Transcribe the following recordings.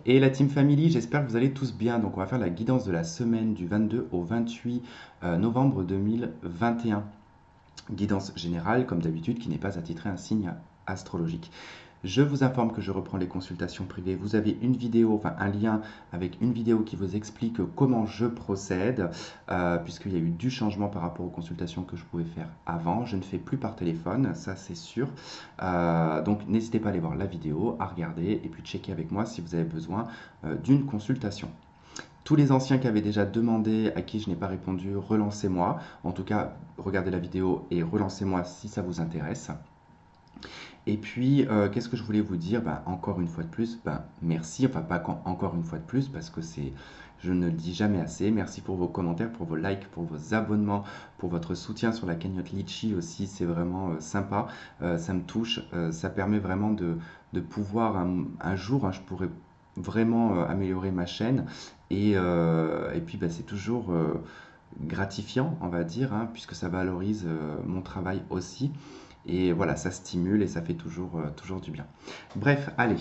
Et la Team Family, j'espère que vous allez tous bien. Donc on va faire la guidance de la semaine du 22 au 28 novembre 2021. Guidance générale, comme d'habitude, qui n'est pas attitrée à un signe astrologique. Je vous informe que je reprends les consultations privées. Vous avez une vidéo, enfin un lien avec une vidéo qui vous explique comment je procède, puisqu'il y a eu du changement par rapport aux consultations que je pouvais faire avant. Je ne fais plus par téléphone, ça c'est sûr. Donc n'hésitez pas à aller voir la vidéo, à regarder et puis checker avec moi si vous avez besoin d'une consultation. Tous les anciens qui avaient déjà demandé, à qui je n'ai pas répondu, relancez-moi. En tout cas, regardez la vidéo et relancez-moi si ça vous intéresse. Et puis, qu'est-ce que je voulais vous dire? Encore une fois de plus, merci, enfin pas encore une fois de plus, parce que je ne le dis jamais assez. Merci pour vos commentaires, pour vos likes, pour vos abonnements, pour votre soutien sur la cagnotte Litchi aussi, c'est vraiment sympa, ça me touche, ça permet vraiment de pouvoir un jour, je pourrais vraiment améliorer ma chaîne, et puis c'est toujours gratifiant, on va dire, puisque ça valorise mon travail aussi. Et voilà, ça stimule et ça fait toujours du bien. Bref, allez.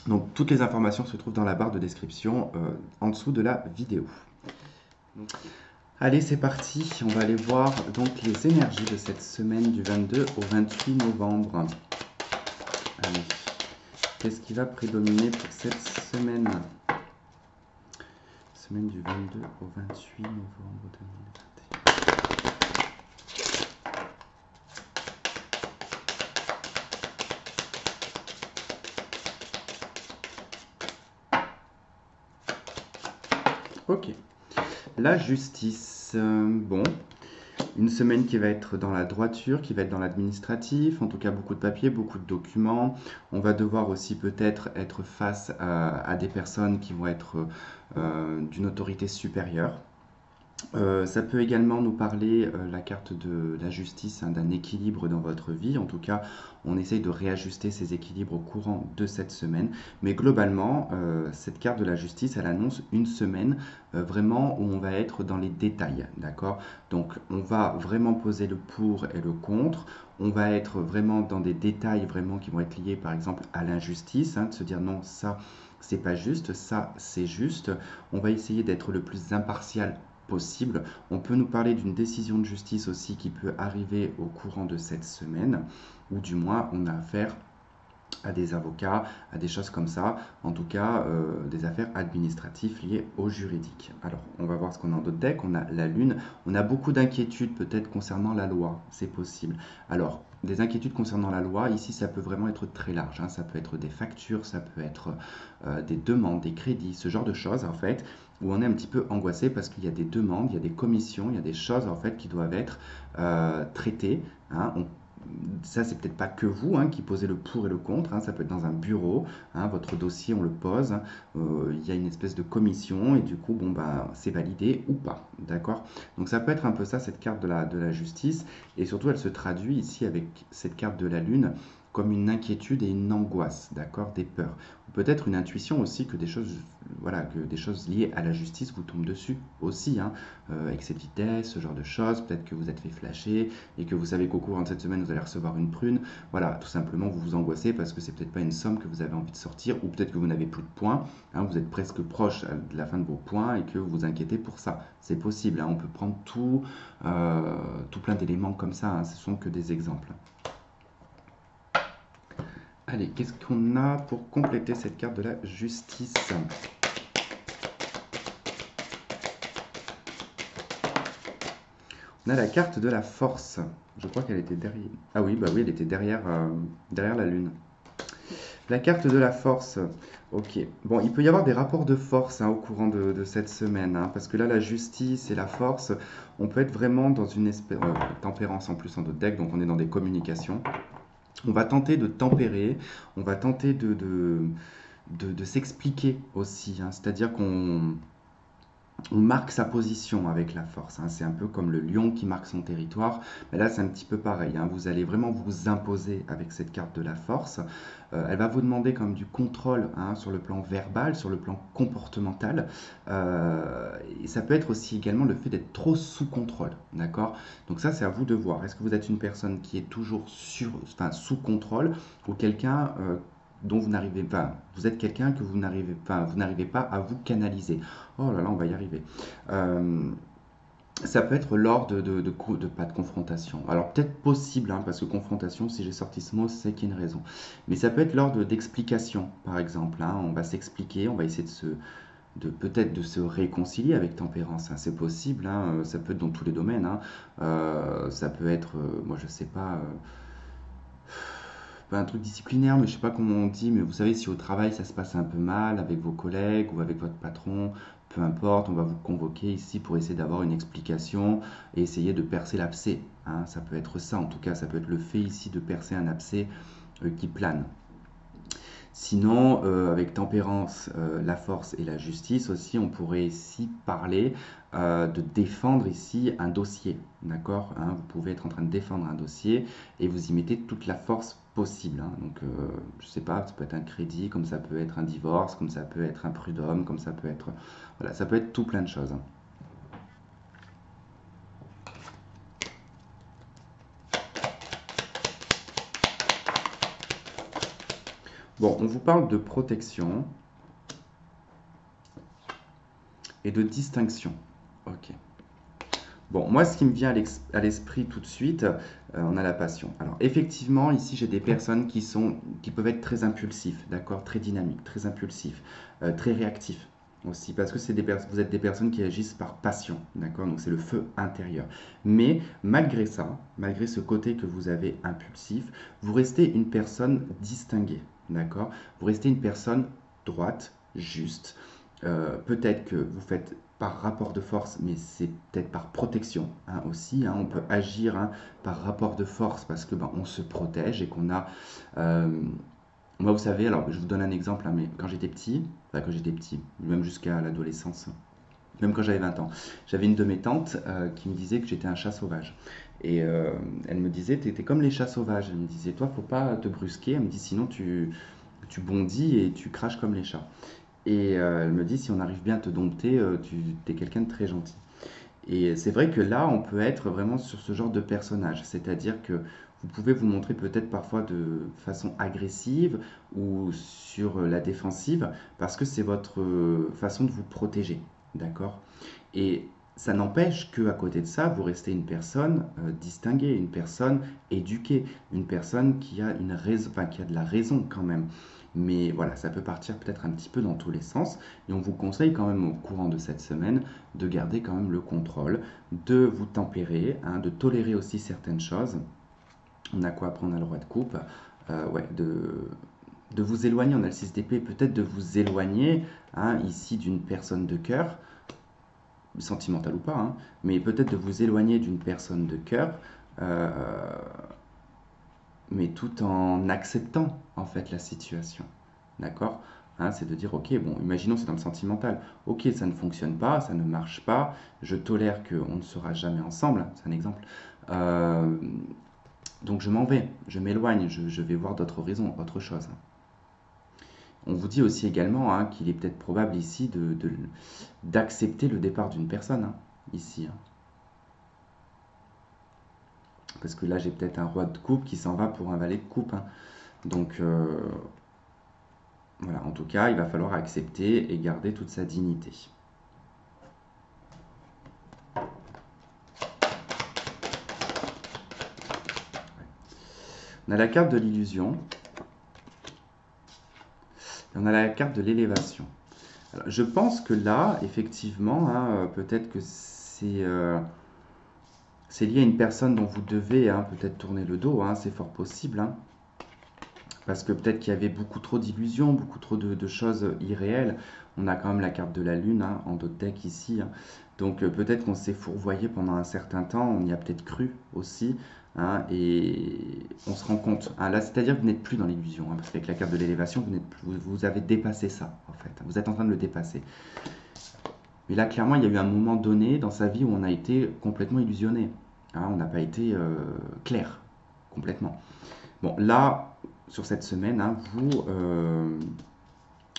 Donc, toutes les informations se trouvent dans la barre de description en dessous de la vidéo. Allez, c'est parti. On va aller voir donc les énergies de cette semaine du 22 au 28 novembre. Allez. Qu'est-ce qui va prédominer pour cette semaine? Semaine du 22 au 28 novembre 2021. Ok. La justice. Bon, une semaine qui va être dans la droiture, qui va être dans l'administratif, en tout cas beaucoup de papiers, beaucoup de documents. On va devoir aussi peut-être être face à des personnes qui vont être d'une autorité supérieure. Ça peut également nous parler, la carte de la justice, d'un équilibre dans votre vie. En tout cas, on essaye de réajuster ces équilibres au courant de cette semaine. Mais globalement, cette carte de la justice, elle annonce une semaine vraiment où on va être dans les détails. D'accord? Donc, on va vraiment poser le pour et le contre. On va être vraiment dans des détails vraiment qui vont être liés, par exemple, à l'injustice, de se dire non, ça, c'est pas juste, ça, c'est juste. On va essayer d'être le plus impartial possible. On peut nous parler d'une décision de justice aussi qui peut arriver au courant de cette semaine, ou du moins on a affaire à des avocats, à des choses comme ça, en tout cas des affaires administratives liées au juridique. Alors, on va voir ce qu'on a en d'autres decks. On a la Lune, on a beaucoup d'inquiétudes peut-être concernant la loi, c'est possible. Alors, des inquiétudes concernant la loi, ici ça peut vraiment être très large, ça peut être des factures, ça peut être des demandes, des crédits, ce genre de choses en fait, où on est un petit peu angoissé parce qu'il y a des demandes, il y a des commissions, il y a des choses en fait qui doivent être traitées. Ça, c'est peut-être pas que vous qui posez le pour et le contre, ça peut être dans un bureau, votre dossier, on le pose, il y a une espèce de commission et du coup, c'est validé ou pas, d'accord? Donc ça peut être un peu ça, cette carte de la justice, et surtout, elle se traduit ici avec cette carte de la lune comme une inquiétude et une angoisse, d'accord, des peurs. Ou peut-être une intuition aussi que des choses, voilà, que des choses liées à la justice vous tombent dessus aussi, excès de vitesse, ce genre de choses. Peut-être que vous êtes fait flasher et que vous savez qu'au courant de cette semaine vous allez recevoir une prune. Voilà, tout simplement vous vous angoissez parce que c'est peut-être pas une somme que vous avez envie de sortir, ou peut-être que vous n'avez plus de points, vous êtes presque proche de la fin de vos points et que vous vous inquiétez pour ça. C'est possible, on peut prendre tout plein d'éléments comme ça, ce sont que des exemples. Allez, qu'est-ce qu'on a pour compléter cette carte de la justice? On a la carte de la force. Je crois qu'elle était derrière. Ah oui, oui, elle était derrière la lune. La carte de la force. Ok. Bon, il peut y avoir des rapports de force au courant de cette semaine, parce que là, la justice et la force, on peut être vraiment dans une espèce tempérance en plus en d'autres decks, donc on est dans des communications. On va tenter de tempérer, on va tenter de s'expliquer aussi, c'est-à-dire qu'on marque sa position avec la force, c'est un peu comme le lion qui marque son territoire, mais là c'est un petit peu pareil, vous allez vraiment vous imposer avec cette carte de la force. Elle va vous demander comme du contrôle, sur le plan verbal, sur le plan comportemental, et ça peut être aussi également le fait d'être trop sous contrôle, d'accord? Donc ça c'est à vous de voir, est-ce que vous êtes une personne qui est toujours sous contrôle, ou quelqu'un dont vous n'arrivez pas, vous êtes quelqu'un que vous n'arrivez pas à vous canaliser. Oh là là, on va y arriver. Euh, Ça peut être lors pas de confrontation. Alors peut-être possible, hein, parce que confrontation, si j'ai sorti ce mot, c'est qu'il y a une raison. Mais ça peut être lors d'explications, par exemple, hein. On va s'expliquer, on va essayer peut-être de se réconcilier avec tempérance, hein. C'est possible, hein. Ça peut être dans tous les domaines, hein. Ça peut être, moi je sais pas un truc disciplinaire, mais je sais pas comment on dit, mais vous savez, si au travail ça se passe un peu mal avec vos collègues ou avec votre patron, peu importe, on va vous convoquer ici pour essayer d'avoir une explication et essayer de percer l'abcès, hein. Ça peut être ça, en tout cas, ça peut être le fait ici de percer un abcès qui plane. Sinon, avec tempérance, la force et la justice aussi, on pourrait ici parler de défendre ici un dossier, d'accord, hein. Vous pouvez être en train de défendre un dossier et vous y mettez toute la force possible, hein. Donc, je sais pas, ça peut être un crédit, comme ça peut être un divorce, comme ça peut être un prud'homme, comme ça peut être, voilà, ça peut être tout plein de choses, hein. Bon, on vous parle de protection et de distinction. Ok. Bon, moi, ce qui me vient à l'esprit tout de suite, on a la passion. Alors, effectivement, ici, j'ai des personnes qui peuvent être très impulsifs, d'accord, très dynamiques, très impulsifs, très réactifs aussi, parce que vous êtes des personnes qui agissent par passion, d'accord, donc c'est le feu intérieur. Mais malgré ça, malgré ce côté que vous avez impulsif, vous restez une personne distinguée, d'accord, vous restez une personne droite, juste. Peut-être que vous faites par rapport de force, mais c'est peut-être par protection, hein, aussi, hein. On peut agir, hein, par rapport de force parce que ben, on se protège et qu'on a. euh, Moi, vous savez, alors je vous donne un exemple, hein, mais quand j'étais petit, même jusqu'à l'adolescence, même quand j'avais 20 ans, j'avais une de mes tantes qui me disait que j'étais un chat sauvage. Et elle me disait, t'es comme les chats sauvages. Elle me disait, toi, faut pas te brusquer. Elle me dit, sinon tu bondis et tu craches comme les chats. Et elle me dit, si on arrive bien à te dompter, tu es quelqu'un de très gentil. Et c'est vrai que là, on peut être vraiment sur ce genre de personnage, c'est-à-dire que vous pouvez vous montrer peut-être parfois de façon agressive ou sur la défensive, parce que c'est votre façon de vous protéger, d'accord? Et ça n'empêche que à côté de ça, vous restez une personne distinguée, une personne éduquée, une personne qui a une raison, enfin, qui a de la raison quand même. Mais voilà, ça peut partir peut-être un petit peu dans tous les sens. Et on vous conseille quand même au courant de cette semaine de garder quand même le contrôle, de vous tempérer, hein, de tolérer aussi certaines choses. On a quoi après? On a le roi de coupe. Ouais, de vous éloigner, on a le 6 d'épée, peut-être de vous éloigner, hein, ici d'une personne de cœur, sentimentale ou pas, hein, mais peut-être de vous éloigner d'une personne de cœur, euh, mais tout en acceptant en fait la situation. D'accord? Hein, c'est de dire, ok, bon, imaginons c'est dans le sentimental. Ok, ça ne fonctionne pas, ça ne marche pas, je tolère qu'on ne sera jamais ensemble, c'est un exemple. Euh, donc je m'en vais, je m'éloigne, je vais voir d'autres horizons, autre chose. On vous dit aussi également, hein, qu'il est peut-être probable ici d'accepter le départ d'une personne, hein, ici, hein. Parce que là, j'ai peut-être un roi de coupe qui s'en va pour un valet de coupe, hein. Donc, voilà, en tout cas, il va falloir accepter et garder toute sa dignité. On a la carte de l'illusion et on a la carte de l'élévation. Je pense que là, effectivement, hein, peut-être que c'est lié à une personne dont vous devez, hein, peut-être tourner le dos, hein, c'est fort possible, hein. Parce que peut-être qu'il y avait beaucoup trop d'illusions, beaucoup trop de choses irréelles. On a quand même la carte de la lune, hein, en d'autres decks ici, hein. Donc peut-être qu'on s'est fourvoyé pendant un certain temps, on y a peut-être cru aussi, hein, et on se rend compte, hein, là, c'est-à-dire que vous n'êtes plus dans l'illusion, hein, parce qu'avec la carte de l'élévation, vous avez dépassé ça, en fait. Vous êtes en train de le dépasser. Mais là, clairement, il y a eu un moment donné dans sa vie où on a été complètement illusionné, hein, on n'a pas été clair, complètement. Bon, là, sur cette semaine, hein,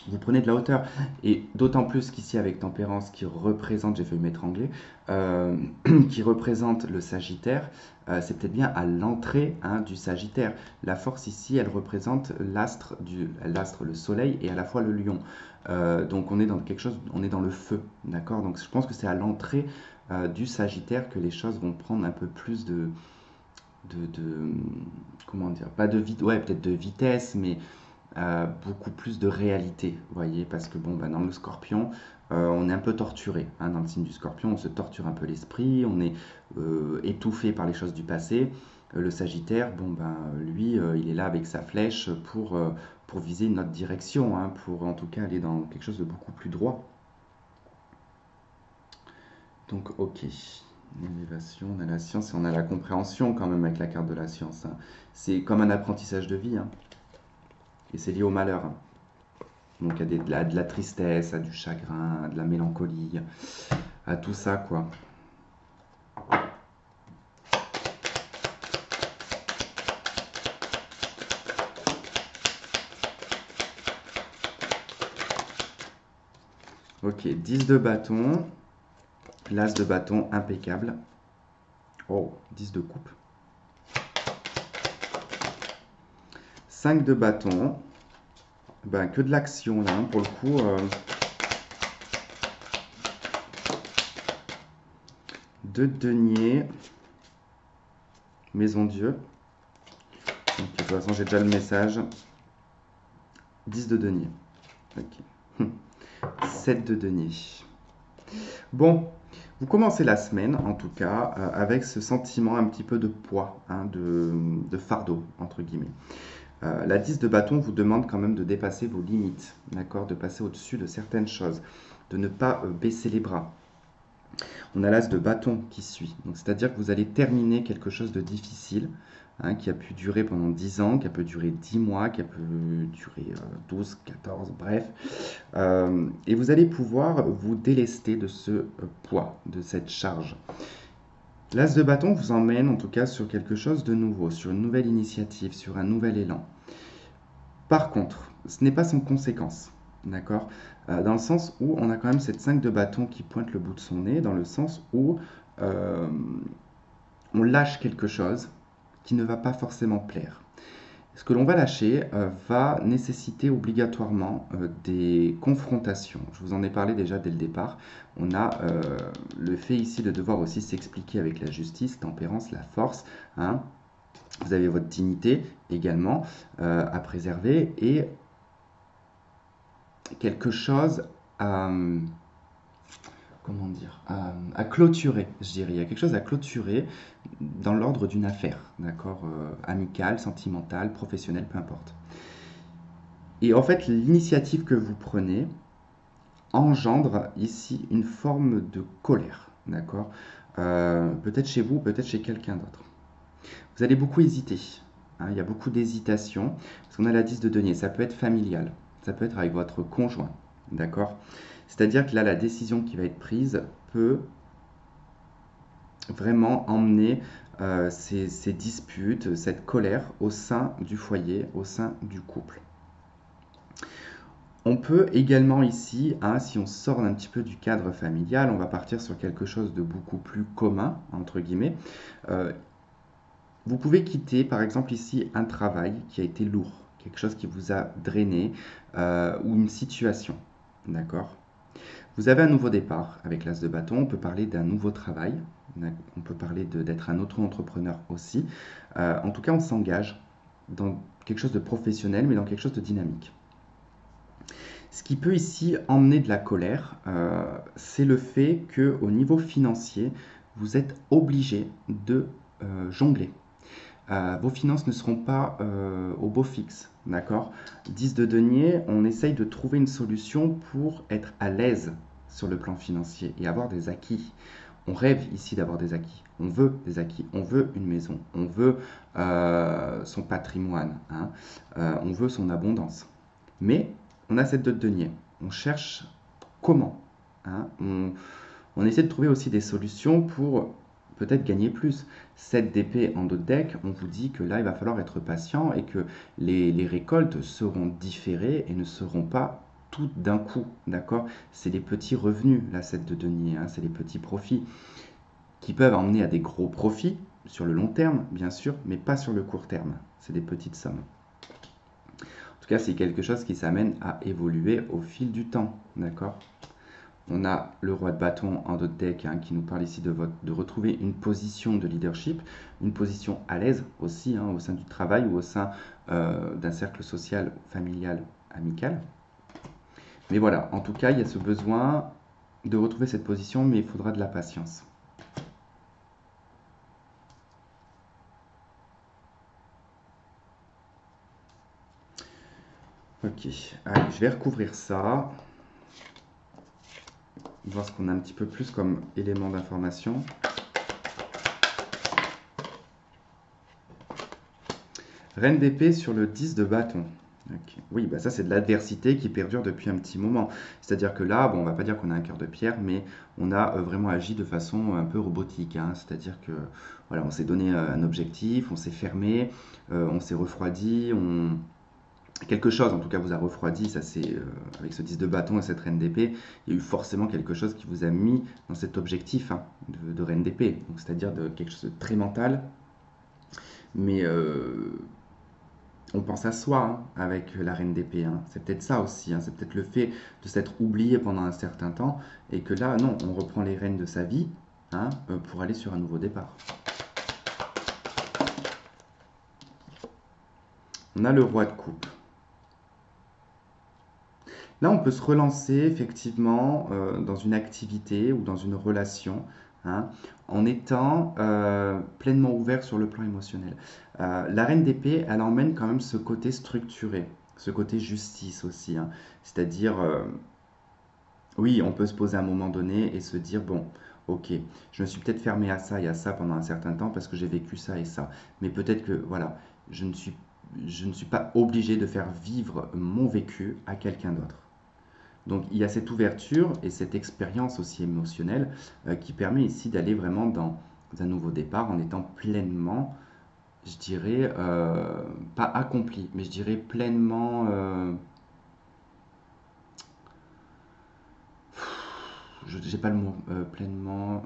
vous prenez de la hauteur. Et d'autant plus qu'ici, avec Tempérance, qui représente, j'ai failli m'étrangler, euh, qui représente le Sagittaire, c'est peut-être bien à l'entrée, hein, du Sagittaire. La force ici, elle représente l'astre, le soleil, et à la fois le lion. Donc on est dans quelque chose, on est dans le feu, d'accord? Donc je pense que c'est à l'entrée du Sagittaire que les choses vont prendre un peu plus de comment dire, pas de vite, ouais, peut-être de vitesse, mais beaucoup plus de réalité, vous voyez, parce que bon, bah, dans le Scorpion, on est un peu torturé, hein, dans le signe du Scorpion, on se torture un peu l'esprit, on est étouffé par les choses du passé. Le Sagittaire, bon, ben, lui, il est là avec sa flèche pour viser une autre direction, hein, pour en tout cas aller dans quelque chose de beaucoup plus droit. Donc, ok. L'élévation, on a la science et on a la compréhension quand même avec la carte de la science, hein. C'est comme un apprentissage de vie, hein, et c'est lié au malheur, hein. Donc il y a de la tristesse, à du chagrin, à de la mélancolie, à tout ça, quoi. Ok, 10 de bâton, l'as de bâton, impeccable. Oh, 10 de coupe. 5 de bâton, ben, que de l'action là, hein, pour le coup. 2 de denier, maison Dieu. Donc, de toute façon, j'ai déjà le message. 10 de denier. Ok. 7 de denier. Bon, vous commencez la semaine, en tout cas, avec ce sentiment un petit peu de poids, hein, de fardeau, entre guillemets. La 10 de bâton vous demande quand même de dépasser vos limites, d'accord, de passer au-dessus de certaines choses, de ne pas baisser les bras. On a l'as de bâton qui suit, donc c'est-à-dire que vous allez terminer quelque chose de difficile, hein, qui a pu durer pendant 10 ans, qui a pu durer 10 mois, qui a pu durer 12, 14, bref. Et vous allez pouvoir vous délester de ce poids, de cette charge. L'as de bâton vous emmène en tout cas sur quelque chose de nouveau, sur une nouvelle initiative, sur un nouvel élan. Par contre, ce n'est pas sans conséquence, d'accord? Dans le sens où on a quand même cette 5 de bâton qui pointe le bout de son nez, dans le sens où euh, on lâche quelque chose qui ne va pas forcément plaire. Ce que l'on va lâcher va nécessiter obligatoirement des confrontations. Je vous en ai parlé déjà dès le départ. On a le fait ici de devoir aussi s'expliquer avec la justice, tempérance, la force, hein. Vous avez votre dignité également à préserver et quelque chose à, comment dire, à clôturer, je dirais. Il y a quelque chose à clôturer dans l'ordre d'une affaire, d'accord, amicale, sentimentale, professionnelle, peu importe. Et en fait, l'initiative que vous prenez engendre ici une forme de colère, d'accord, peut-être chez vous, peut-être chez quelqu'un d'autre. Vous allez beaucoup hésiter, hein, il y a beaucoup d'hésitation, parce qu'on a la 10 de denier, ça peut être familial, ça peut être avec votre conjoint, d'accord. C'est-à-dire que là, la décision qui va être prise peut vraiment emmener ces disputes, cette colère au sein du foyer, au sein du couple. On peut également ici, hein, si on sort un petit peu du cadre familial, on va partir sur quelque chose de beaucoup plus commun, entre guillemets. Vous pouvez quitter, par exemple ici, un travail qui a été lourd, quelque chose qui vous a drainé, ou une situation, d'accord? Vous avez un nouveau départ avec l'as de bâton, on peut parler d'un nouveau travail, on peut parler d'être un auto-entrepreneur aussi. En tout cas, on s'engage dans quelque chose de professionnel, mais dans quelque chose de dynamique. Ce qui peut ici emmener de la colère, c'est le fait qu'au niveau financier, vous êtes obligé de jongler. Vos finances ne seront pas au beau fixe, d'accord? 10 de denier, on essaye de trouver une solution pour être à l'aise sur le plan financier et avoir des acquis. On rêve ici d'avoir des acquis, on veut des acquis, on veut une maison, on veut son patrimoine, hein, on veut son abondance. Mais on a cette 2 de denier, on cherche comment, hein, on essaie de trouver aussi des solutions pour peut-être gagner plus. 7 d'épée en dos de deck, on vous dit que là, il va falloir être patient et que les récoltes seront différées et ne seront pas tout d'un coup, d'accord? C'est les petits revenus, la 7 de denier, hein, c'est les petits profits qui peuvent emmener à des gros profits sur le long terme, bien sûr, mais pas sur le court terme. C'est des petites sommes. En tout cas, c'est quelque chose qui s'amène à évoluer au fil du temps, d'accord? On a le roi de bâton en d'autres decks hein, qui nous parle ici de retrouver une position de leadership, une position à l'aise aussi hein, au sein du travail ou au sein d'un cercle social, familial, amical. Mais voilà, en tout cas, il y a ce besoin de retrouver cette position, mais il faudra de la patience. Ok, allez, je vais recouvrir ça. Voir ce qu'on a un petit peu plus comme élément d'information. Reine d'épée sur le 10 de bâton. Okay. Oui, bah ça c'est de l'adversité qui perdure depuis un petit moment. C'est-à-dire que là, bon, on va pas dire qu'on a un cœur de pierre, mais on a vraiment agi de façon un peu robotique. Hein. C'est-à-dire que voilà, on s'est donné un objectif, on s'est fermé, on s'est refroidi, quelque chose en tout cas vous a refroidi. Ça c'est avec ce 10 de bâton et cette reine d'épée, il y a eu forcément quelque chose qui vous a mis dans cet objectif hein, de reine d'épée. Donc c'est-à-dire de quelque chose de très mental, mais on pense à soi hein, avec la reine d'épée. Hein. C'est peut-être ça aussi. Hein. C'est peut-être le fait de s'être oublié pendant un certain temps et que là, non, on reprend les rênes de sa vie hein, pour aller sur un nouveau départ. On a le roi de coupe. Là, on peut se relancer effectivement dans une activité ou dans une relation hein, en étant pleinement ouvert sur le plan émotionnel. La reine d'épée, elle emmène quand même ce côté structuré, ce côté justice aussi. Hein. C'est-à-dire, oui, on peut se poser à un moment donné et se dire, bon, ok, je me suis peut-être fermé à ça et à ça pendant un certain temps parce que j'ai vécu ça et ça. Mais peut-être que, voilà, je ne suis pas obligé de faire vivre mon vécu à quelqu'un d'autre. Donc il y a cette ouverture et cette expérience aussi émotionnelle qui permet ici d'aller vraiment dans un nouveau départ en étant pleinement, je dirais, pas accompli, mais je dirais pleinement, je n'ai pas le mot, pleinement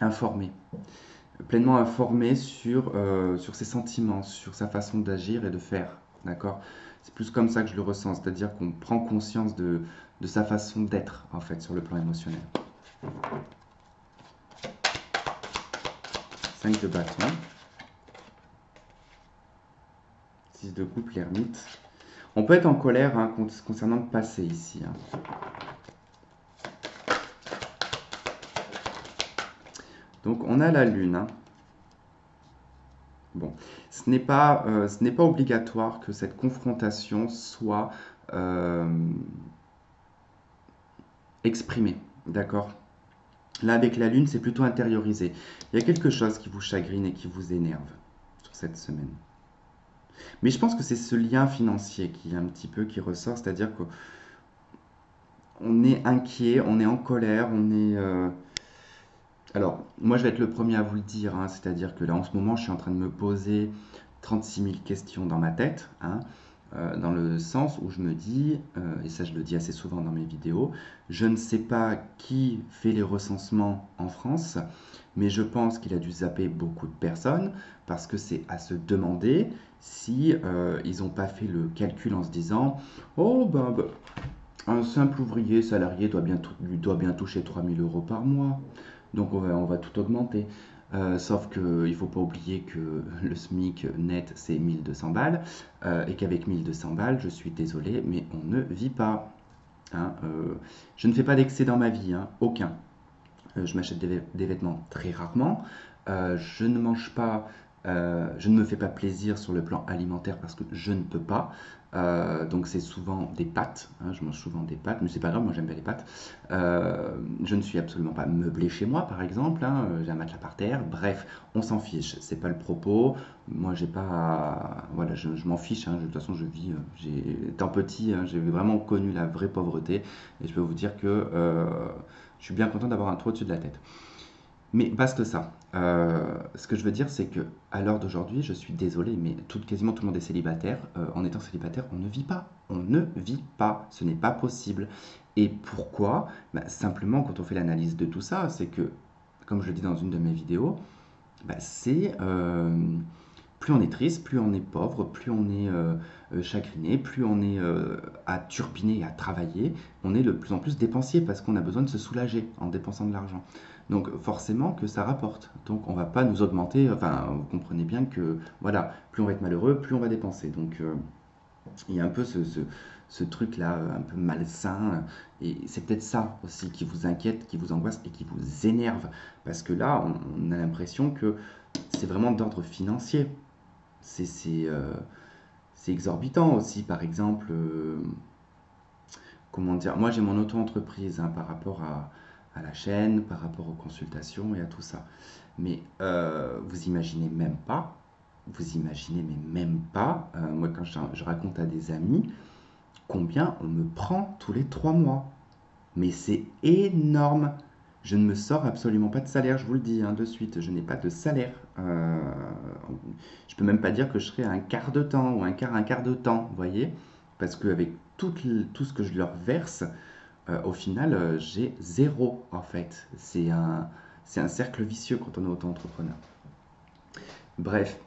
informé. Pleinement informé sur ses sentiments, sur sa façon d'agir et de faire. D'accord? C'est plus comme ça que je le ressens, c'est-à-dire qu'on prend conscience de sa façon d'être, en fait, sur le plan émotionnel. 5 de bâton. 6 de coupe, l'ermite. On peut être en colère hein, concernant le passé ici. Hein. Donc on a la lune. Hein. Bon, ce n'est pas obligatoire que cette confrontation soit exprimée. D'accord? Là, avec la lune, c'est plutôt intériorisé. Il y a quelque chose qui vous chagrine et qui vous énerve sur cette semaine. Mais je pense que c'est ce lien financier qui est un petit peu qui ressort, c'est-à-dire qu'on est inquiet, on est en colère, on est... Alors, moi je vais être le premier à vous le dire, hein, c'est-à-dire que là en ce moment je suis en train de me poser 36 000 questions dans ma tête, hein, dans le sens où je me dis, et ça je le dis assez souvent dans mes vidéos, je ne sais pas qui fait les recensements en France, mais je pense qu'il a dû zapper beaucoup de personnes parce que c'est à se demander si ils n'ont pas fait le calcul en se disant oh ben, un simple ouvrier salarié doit bien toucher 3 000 euros par mois, donc on va tout augmenter. Sauf qu'il ne faut pas oublier que le SMIC net c'est 1200 balles et qu'avec 1200 balles, je suis désolé, mais on ne vit pas. Hein, je ne fais pas d'excès dans ma vie, hein, aucun. Je m'achète des vêtements très rarement. Je ne mange pas, je ne me fais pas plaisir sur le plan alimentaire parce que je ne peux pas. Donc c'est souvent des pâtes, hein, je mange souvent des pâtes, mais c'est pas grave, moi j'aime bien les pâtes. Je ne suis absolument pas meublé chez moi, par exemple, hein, j'ai un matelas par terre. Bref, on s'en fiche, c'est pas le propos. Moi j'ai pas, voilà, je m'en fiche. Hein, de toute façon, je vis, étant petit, hein, j'ai vraiment connu la vraie pauvreté, et je peux vous dire que je suis bien content d'avoir un toit au-dessus de la tête. Mais basta ça. Ce que je veux dire, c'est que à l'heure d'aujourd'hui, je suis désolé, mais quasiment tout le monde est célibataire. En étant célibataire, on ne vit pas. On ne vit pas. Ce n'est pas possible. Et pourquoi? Bah, simplement, quand on fait l'analyse de tout ça, c'est que, comme je le dis dans une de mes vidéos, bah, c'est plus on est triste, plus on est pauvre, plus on est chagriné, plus on est à turbiner et à travailler, on est de plus en plus dépensier parce qu'on a besoin de se soulager en dépensant de l'argent. Donc forcément que ça rapporte. Donc on va pas nous augmenter, enfin vous comprenez bien que voilà, plus on va être malheureux, plus on va dépenser. Donc il y a un peu ce truc-là, un peu malsain. Et c'est peut-être ça aussi qui vous inquiète, qui vous angoisse et qui vous énerve. Parce que là, on a l'impression que c'est vraiment d'ordre financier. C'est c'est, euh, c'est exorbitant aussi. Par exemple, comment dire, moi j'ai mon auto-entreprise hein, par rapport à la chaîne, par rapport aux consultations et à tout ça. Mais vous imaginez même pas, vous imaginez mais même pas, moi quand je raconte à des amis, combien on me prend tous les 3 mois. Mais c'est énorme. Je ne me sors absolument pas de salaire, je vous le dis hein, de suite. Je n'ai pas de salaire. Je peux même pas dire que je serai à un quart de temps ou un quart de temps, vous voyez? Parce qu'avec tout ce que je leur verse, au final, j'ai zéro en fait. C'est un cercle vicieux quand on est auto-entrepreneur. Bref,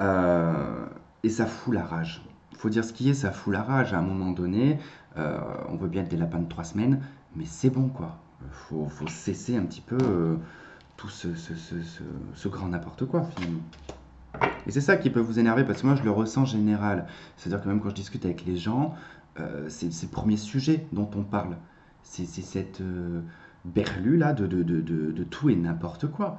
euh, et ça fout la rage. Il faut dire ce qui est, ça fout la rage. À un moment donné, on veut bien être des lapins de 3 semaines, mais c'est bon quoi. Faut cesser un petit peu tout ce grand n'importe quoi finalement. Et c'est ça qui peut vous énerver parce que moi je le ressens en général. C'est-à-dire que même quand je discute avec les gens, c'est le premier sujet dont on parle. C'est cette berlue là de tout et n'importe quoi.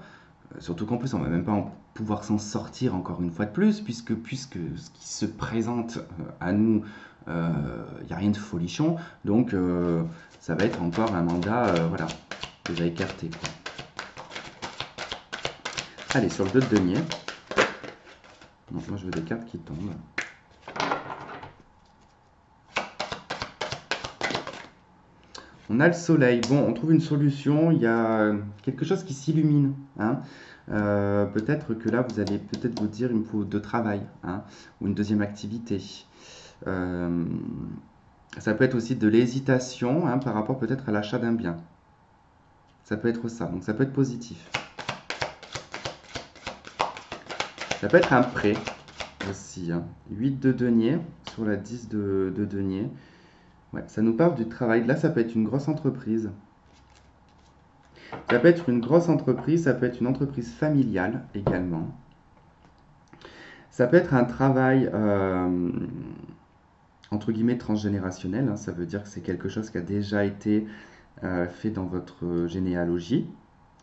Surtout qu'en plus, on va même pas pouvoir s'en sortir encore une fois de plus, puisque ce qui se présente à nous, il n'y a rien de folichon. Donc, ça va être encore un mandat voilà, déjà écarté. Quoi. Allez, sur le 2 de denier. Donc, moi, je veux des cartes qui tombent. On a le soleil. Bon, on trouve une solution. Il y a quelque chose qui s'illumine. Hein. Peut-être que là, vous allez peut-être vous dire, il me faut de travail, hein, ou une deuxième activité. Euh, Ça peut être aussi de l'hésitation hein, par rapport peut-être à l'achat d'un bien. Ça peut être ça, donc ça peut être positif. Ça peut être un prêt aussi. Hein. 8 de denier sur la 10 de denier. Ouais, ça nous parle du travail. Là, ça peut être une grosse entreprise. Ça peut être une grosse entreprise, ça peut être une entreprise familiale également. Ça peut être un travail entre guillemets transgénérationnel. Hein. Ça veut dire que c'est quelque chose qui a déjà été fait dans votre généalogie.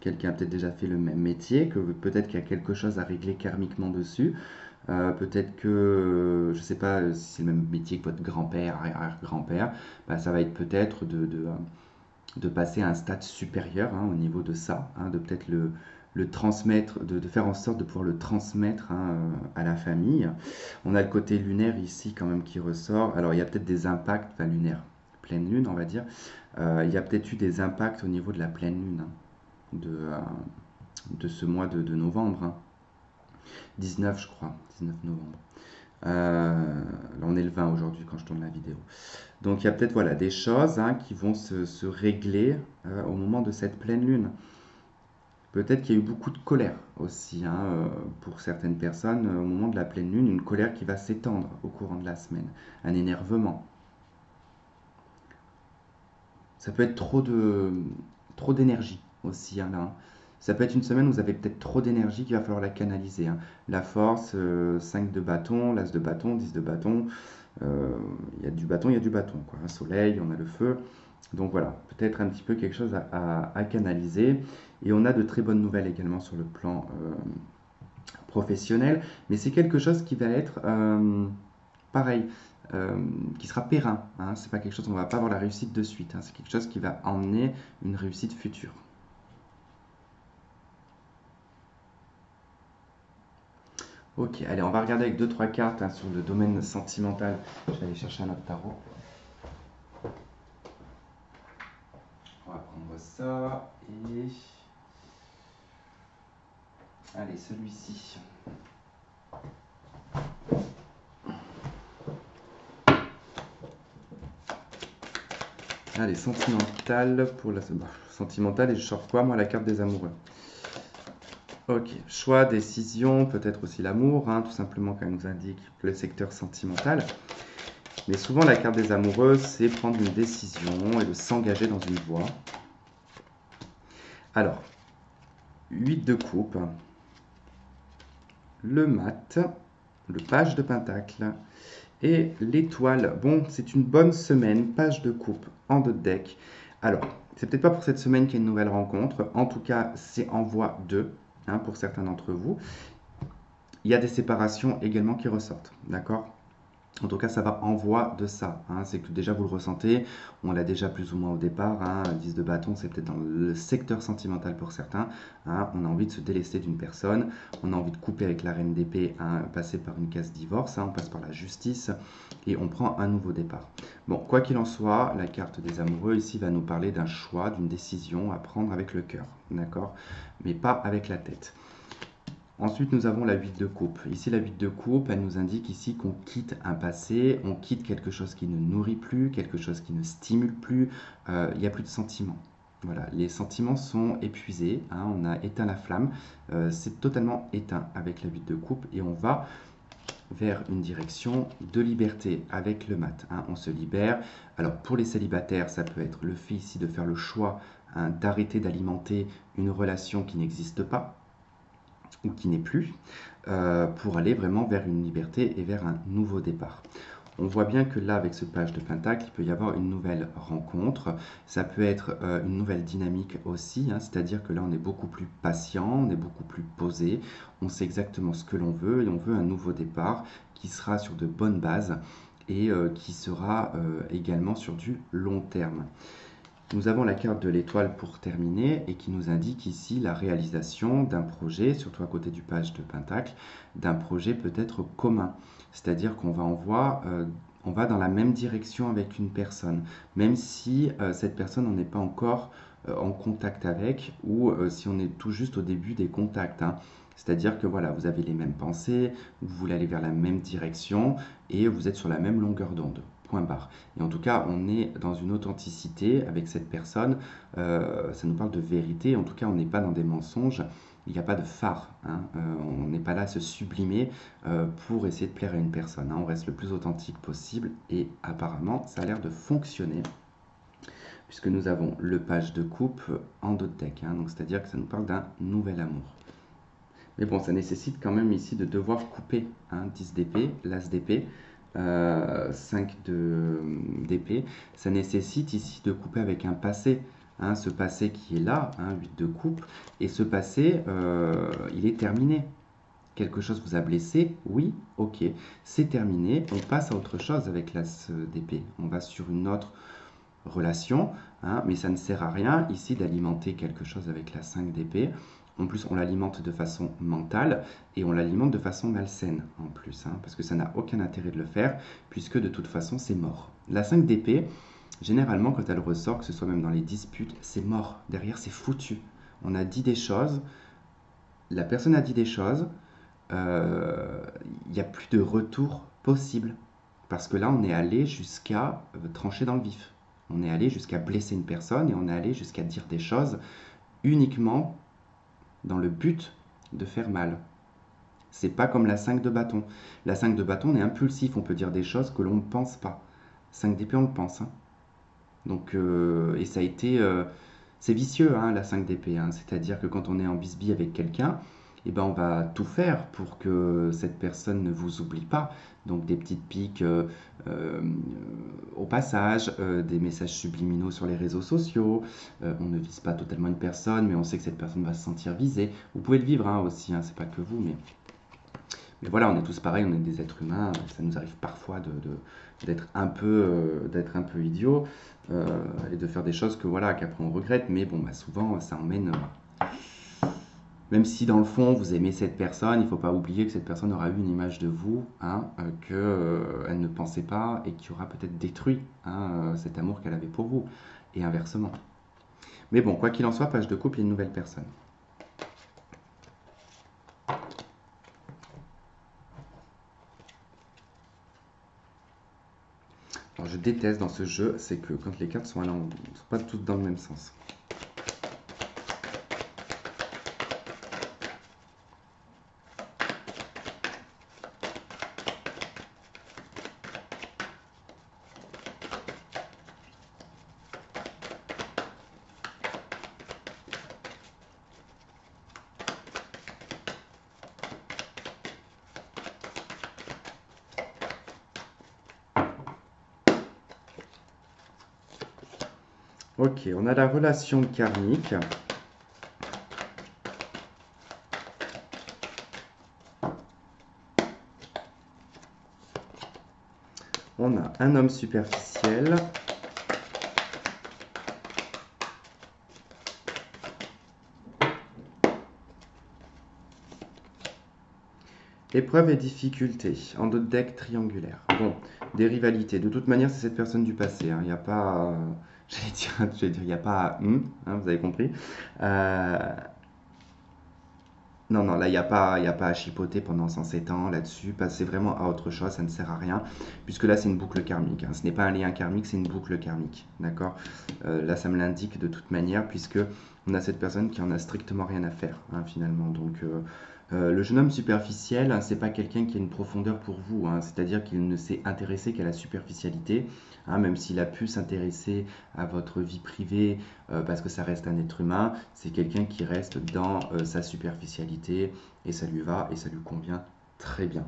Quelqu'un a peut-être déjà fait le même métier, que peut-être qu'il y a quelque chose à régler karmiquement dessus. Peut-être que, je ne sais pas si c'est le même métier que votre grand-père, arrière-grand-père, bah, ça va être peut-être de passer à un stade supérieur hein, au niveau de ça, hein, de peut-être le transmettre, de faire en sorte de pouvoir le transmettre hein, à la famille. On a le côté lunaire ici quand même qui ressort. Alors il y a peut-être des impacts, enfin lunaire, pleine lune on va dire. Il y a peut-être eu des impacts au niveau de la pleine lune hein, de ce mois de novembre. Hein. 19 je crois, 19 novembre. Là on est le 20 aujourd'hui quand je tourne la vidéo. Donc il y a peut-être voilà, des choses hein, qui vont se régler au moment de cette pleine lune. Peut-être qu'il y a eu beaucoup de colère aussi hein, pour certaines personnes au moment de la pleine lune, une colère qui va s'étendre au courant de la semaine, un énervement. Ça peut être trop d'énergie aussi hein, là. Ça peut être une semaine où vous avez peut-être trop d'énergie qu'il va falloir la canaliser. Hein. La force, 5 de bâton, l'as de bâton, 10 de bâton. Il y a du bâton, il y a du bâton. Quoi. Un soleil, on a le feu. Donc voilà, peut-être un petit peu quelque chose à canaliser. Et on a de très bonnes nouvelles également sur le plan professionnel. Mais c'est quelque chose qui va être pareil, qui sera périn. Hein. C'est pas quelque chose, on va pas avoir la réussite de suite. Hein. C'est quelque chose qui va emmener une réussite future. Ok, allez, on va regarder avec deux trois cartes hein, sur le domaine sentimental. Je vais aller chercher un autre tarot. On va prendre ça et Allez, celui-ci. Allez, sentimental pour la... Bah, sentimental et je sors quoi, moi, la carte des amoureux. Ok, choix, décision, peut-être aussi l'amour, hein, tout simplement quand elle nous indique le secteur sentimental. Mais souvent, la carte des amoureux, c'est prendre une décision et de s'engager dans une voie. Alors, 8 de coupe, le mat, le page de pentacle et l'étoile. Bon, c'est une bonne semaine, page de coupe en dos de deck. Alors, c'est peut-être pas pour cette semaine qu'il y a une nouvelle rencontre. En tout cas, c'est en voie 2, hein, pour certains d'entre vous. Il y a des séparations également qui ressortent, d'accord? En tout cas, ça va en voie de ça, hein. C'est que déjà vous le ressentez, on l'a déjà plus ou moins au départ, hein. 10 de bâton, c'est peut-être dans le secteur sentimental pour certains, hein. On a envie de se délester d'une personne, on a envie de couper avec la reine d'épée, hein, passer par une case divorce, hein, on passe par la justice et on prend un nouveau départ. Bon, quoi qu'il en soit, la carte des amoureux ici va nous parler d'un choix, d'une décision à prendre avec le cœur, d'accord? Mais pas avec la tête. Ensuite, nous avons la 8 de coupe. Ici, la 8 de coupe, elle nous indique ici qu'on quitte un passé, on quitte quelque chose qui ne nourrit plus, quelque chose qui ne stimule plus, il n'y a plus de sentiments. Voilà, les sentiments sont épuisés, hein, on a éteint la flamme, c'est totalement éteint avec la 8 de coupe et on va vers une direction de liberté avec le mat, hein, on se libère. Alors pour les célibataires, ça peut être le fait ici de faire le choix, hein, d'arrêter d'alimenter une relation qui n'existe pas, ou qui n'est plus, pour aller vraiment vers une liberté et vers un nouveau départ. On voit bien que là, avec ce page de pentacle, il peut y avoir une nouvelle rencontre. Ça peut être une nouvelle dynamique aussi, hein, c'est-à-dire que là, on est beaucoup plus patient, on est beaucoup plus posé, on sait exactement ce que l'on veut et on veut un nouveau départ qui sera sur de bonnes bases et qui sera également sur du long terme. Nous avons la carte de l'étoile pour terminer et qui nous indique ici la réalisation d'un projet, surtout à côté du page de pentacle, d'un projet peut-être commun. C'est-à-dire qu'on va on va dans la même direction avec une personne, même si cette personne on n'est pas encore en contact avec ou si on est tout juste au début des contacts, hein. C'est-à-dire que voilà, vous avez les mêmes pensées, vous voulez aller vers la même direction et vous êtes sur la même longueur d'onde. Point barre. Et en tout cas, on est dans une authenticité avec cette personne. Ça nous parle de vérité. En tout cas, on n'est pas dans des mensonges. Il n'y a pas de phare, hein. On n'est pas là à se sublimer pour essayer de plaire à une personne, hein. On reste le plus authentique possible et apparemment, ça a l'air de fonctionner puisque nous avons le page de coupe en dos de deck, hein. Donc, c'est-à-dire que ça nous parle d'un nouvel amour. Mais bon, ça nécessite quand même ici de devoir couper, hein, 10 d'épée, l'as d'épée, 5 d'épée. Ça nécessite ici de couper avec un passé, hein, ce passé qui est là, hein, 8 de coupe, et ce passé, il est terminé. Quelque chose vous a blessé, oui, ok, c'est terminé, on passe à autre chose avec l'as d'épée. On va sur une autre relation, hein, mais ça ne sert à rien ici d'alimenter quelque chose avec la 5 d'épée. En plus, on l'alimente de façon mentale et on l'alimente de façon malsaine en plus, hein, parce que ça n'a aucun intérêt de le faire, puisque de toute façon, c'est mort. La 5 d'épée, généralement, quand elle ressort, que ce soit même dans les disputes, c'est mort. Derrière, c'est foutu. On a dit des choses, la personne a dit des choses, il n'y a plus de retour possible. Parce que là, on est allé jusqu'à trancher dans le vif. On est allé jusqu'à blesser une personne et on est allé jusqu'à dire des choses uniquement dans le but de faire mal. C'est pas comme la 5 de bâton. La 5 de bâton, on est impulsif, on peut dire des choses que l'on ne pense pas. 5 d'épée, on le pense, hein. Donc, et ça a été... c'est vicieux, hein, la 5 d'épée, hein. C'est-à-dire que quand on est en bisbille avec quelqu'un, eh ben, on va tout faire pour que cette personne ne vous oublie pas. Donc des petites piques au passage, des messages subliminaux sur les réseaux sociaux. On ne vise pas totalement une personne, mais on sait que cette personne va se sentir visée. Vous pouvez le vivre, hein, aussi, hein, c'est pas que vous, mais voilà, on est tous pareils, on est des êtres humains. Ça nous arrive parfois d'être un peu idiot et de faire des choses que voilà, qu'après on regrette. Mais bon, bah, souvent, ça emmène. Même si dans le fond vous aimez cette personne, il ne faut pas oublier que cette personne aura eu une image de vous, hein, qu'elle ne pensait pas et qui aura peut-être détruit, hein, cet amour qu'elle avait pour vous, et inversement. Mais bon, quoi qu'il en soit, page de couple, il y a une nouvelle personne. déteste dans ce jeu, c'est que quand les cartes sont pas toutes dans le même sens. Ok, on a la relation karmique. On a un homme superficiel. Épreuve et difficultés, en deux decks triangulaires. Bon, des rivalités. De toute manière, c'est cette personne du passé. Il n'y a pas, j'allais dire, il n'y a pas, vous avez compris. Non, non, là, il y a pas à chipoter pendant 107 ans là-dessus. Passez vraiment à autre chose, ça ne sert à rien. Puisque là, c'est une boucle karmique. Ce n'est pas un lien karmique, c'est une boucle karmique. D'accord. Là, ça me l'indique de toute manière, puisque on a cette personne qui en a strictement rien à faire, finalement. Donc, le jeune homme superficiel, c'est pas quelqu'un qui a une profondeur pour vous. C'est-à-dire qu'il ne s'est intéressé qu'à la superficialité. Même s'il a pu s'intéresser à votre vie privée, parce que ça reste un être humain, c'est quelqu'un qui reste dans sa superficialité et ça lui va et ça lui convient très bien.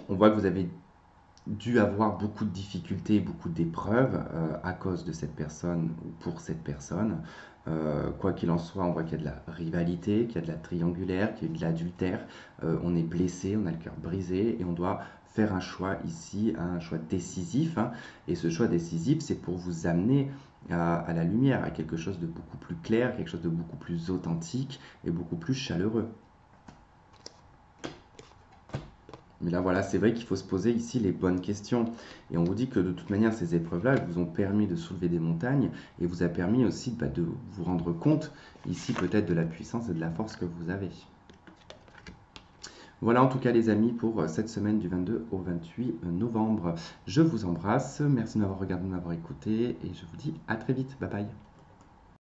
On voit que vous avez dû avoir beaucoup de difficultés, beaucoup d'épreuves à cause de cette personne ou pour cette personne. Quoi qu'il en soit, on voit qu'il y a de la rivalité, qu'il y a de la triangulaire, qu'il y a de l'adultère. On est blessé, on a le cœur brisé et on doit faire un choix ici, un choix décisif. Et ce choix décisif, c'est pour vous amener à la lumière, à quelque chose de beaucoup plus clair, quelque chose de beaucoup plus authentique et beaucoup plus chaleureux. Mais là, voilà, c'est vrai qu'il faut se poser ici les bonnes questions. Et on vous dit que de toute manière, ces épreuves-là, elles vous ont permis de soulever des montagnes et vous a permis aussi de vous rendre compte ici peut-être de la puissance et de la force que vous avez. Voilà en tout cas les amis pour cette semaine du 22 au 28 novembre. Je vous embrasse, merci de m'avoir regardé, de m'avoir écouté et je vous dis à très vite. Bye bye.